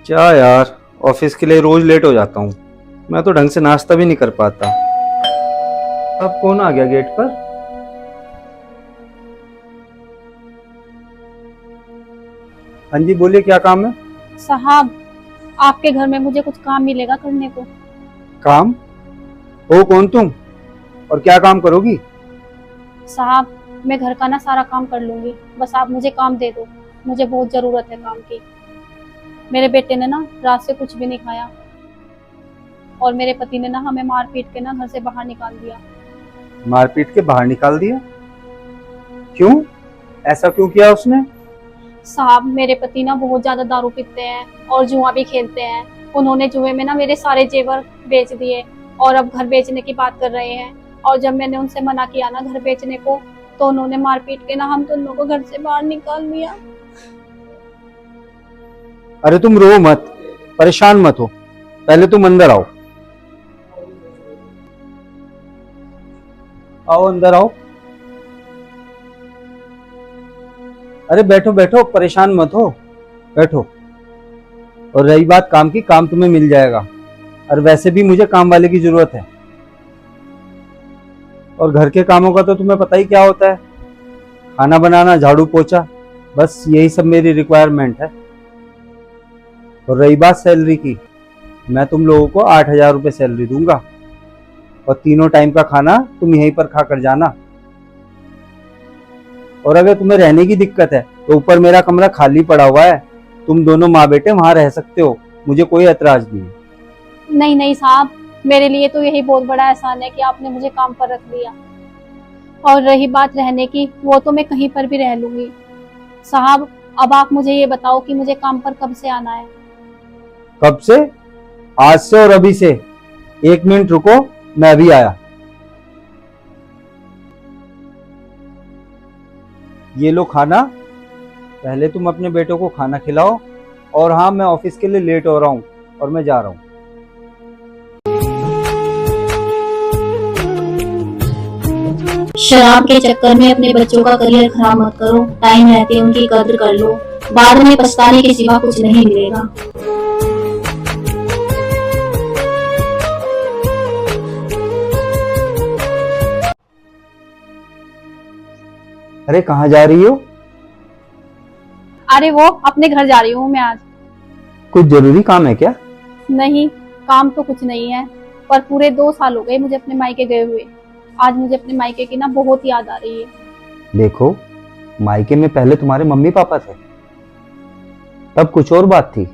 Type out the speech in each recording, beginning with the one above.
क्या यार, ऑफिस के लिए रोज लेट हो जाता हूँ। मैं तो ढंग से नाश्ता भी नहीं कर पाता। अब कौन आ गया गेट पर? हाँ जी, बोलिए, क्या काम है? साहब, आपके घर में मुझे कुछ काम मिलेगा करने को। काम? हो कौन तुम और क्या काम करोगी? साहब, मैं घर का ना सारा काम कर लूंगी, बस आप मुझे काम दे दो। मुझे बहुत जरूरत है काम की। मेरे बेटे ने ना रात से कुछ भी नहीं खाया और मेरे पति ने ना हमें मार पीट के ना घर से बाहर निकाल दिया। मारपीट के बाहर निकाल दिया? क्यों? ऐसा क्यों किया उसने? साहब, मेरे पति ना बहुत ज्यादा दारू पीते हैं और जुआ भी खेलते हैं। उन्होंने जुए में ना मेरे सारे जेवर बेच दिए और अब घर बेचने की बात कर रहे हैं। और जब मैंने उनसे मना किया ना घर बेचने को, तो उन्होंने मार पीट के ना हम दोनों को घर से बाहर निकाल दिया। अरे तुम रो मत, परेशान मत हो। पहले तुम अंदर आओ। आओ अंदर आओ। अरे बैठो बैठो, परेशान मत हो, बैठो। और रही बात काम की, काम तुम्हें मिल जाएगा। और वैसे भी मुझे काम वाले की जरूरत है। और घर के कामों का तो तुम्हें पता ही क्या होता है। खाना बनाना, झाड़ू पोछा, बस यही सब मेरी रिक्वायरमेंट है। और रही बात सैलरी की, मैं तुम लोगों को 8,000 रुपये सैलरी दूंगा। और तीनों टाइम का खाना तुम यहीं पर खा कर जाना। और अगर तुम्हें रहने की दिक्कत है तो ऊपर मेरा कमरा खाली पड़ा हुआ है, तुम दोनों माँ बेटे वहां रह सकते हो। मुझे कोई एतराज नहीं है। नहीं नहीं साहब, मेरे लिए तो यही बहुत बड़ा एहसान है कि आपने मुझे काम पर रख लिया। और रही बात रहने की, वो तो मैं कहीं पर भी रह लूंगी। साहब, अब आप मुझे ये बताओ कि मुझे काम पर कब से आना है। कब से? आज से और अभी से। 1 मिनट रुको, मैं अभी आया। ये लो खाना। पहले तुम अपने बेटों को खाना खिलाओ। और हाँ, मैं ऑफिस के लिए लेट हो रहा हूँ और मैं जा रहा हूँ। शराब के चक्कर में अपने बच्चों का करियर खराब मत करो। टाइम रहते उनकी कद्र कर लो, बाद में पछताने के सिवा कुछ नहीं मिलेगा। अरे कहाँ जा रही हो? अरे वो अपने घर जा रही हूँ मैं आज। कुछ जरूरी काम है क्या? नहीं, काम तो कुछ नहीं है, पर पूरे 2 साल हो गए मुझे अपने मायके गए हुए। आज मुझे अपने मायके की ना बहुत याद आ रही है। देखो, मायके में पहले तुम्हारे मम्मी पापा थे, तब कुछ और बात थी।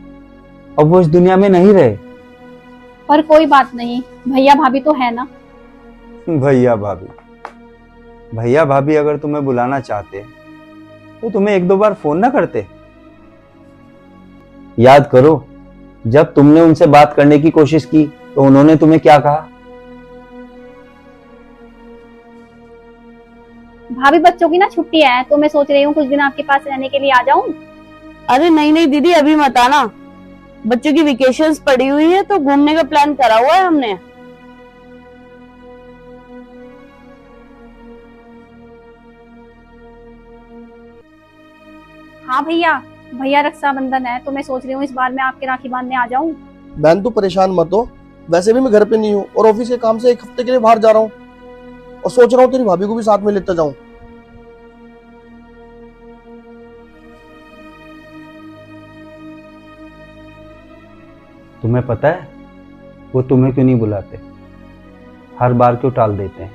अब वो इस दुनिया में नहीं रहे। पर कोई बात नहीं, भैया भाभी तो है ना। भैया भाभी? भैया भाभी अगर तुम्हें बुलाना चाहते तो तुम्हें 1-2 बार फोन ना करते? याद करो, जब तुमने उनसे बात करने की कोशिश की तो उन्होंने तुम्हें क्या कहा? भाभी, बच्चों की ना छुट्टी है तो मैं सोच रही हूँ कुछ दिन आपके पास रहने के लिए आ जाऊं। अरे नहीं नहीं दीदी, अभी मत आना। बच्चों की वेकेशंस पड़ी हुई है तो घूमने का प्लान करा हुआ है हमने। हाँ भैया, भैया रक्षाबंधन है तो मैं सोच रही हूँ इस बार मैं आपके राखी बांधने आ जाऊं। बहन तू परेशान मत हो, वैसे भी मैं घर पे नहीं हूँ और ऑफिस के काम से 1 हफ्ते के लिए बाहर जा रहा हूँ और सोच रहा हूँ तेरी भाभी को भी साथ में लेता जाऊं। तुम्हें पता है वो तुम्हें क्यों नहीं बुलाते? हर बार क्यों टाल देते हैं?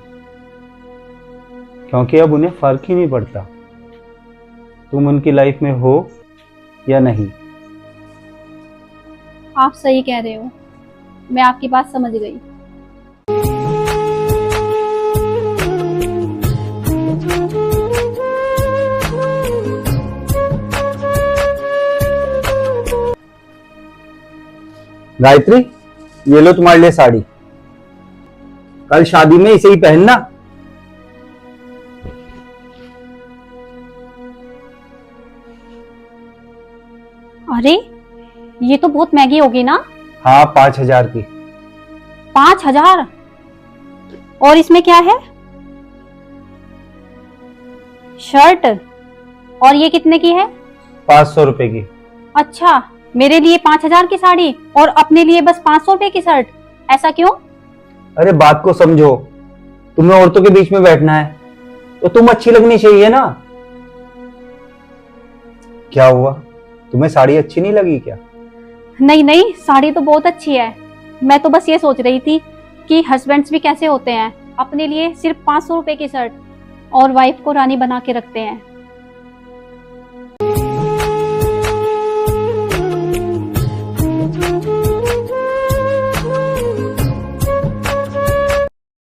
क्योंकि अब उन्हें फर्क ही नहीं पड़ता तुम उनकी लाइफ में हो या नहीं। आप सही कह रहे हो, मैं आपकी बात समझ गई। गायत्री, ये लो तुम्हारे लिए साड़ी। कल शादी में इसे ही पहनना। अरे, ये तो बहुत महंगी होगी ना। हाँ, 5,000 की। 5,000? और इसमें क्या है? शर्ट? और ये कितने की है? 500 रुपए की। अच्छा, मेरे लिए 5,000 की साड़ी और अपने लिए बस 500 रुपए की शर्ट, ऐसा क्यों? अरे बात को समझो, तुम्हें औरतों के बीच में बैठना है तो तुम अच्छी लगनी चाहिए ना। क्या हुआ, तुम्हें साड़ी अच्छी नहीं लगी क्या? नहीं नहीं, साड़ी तो बहुत अच्छी है। मैं तो बस ये सोच रही थी कि हस्बैंड्स भी कैसे होते हैं, अपने लिए सिर्फ 500 रुपए की शर्ट और वाइफ को रानी बना के रखते हैं।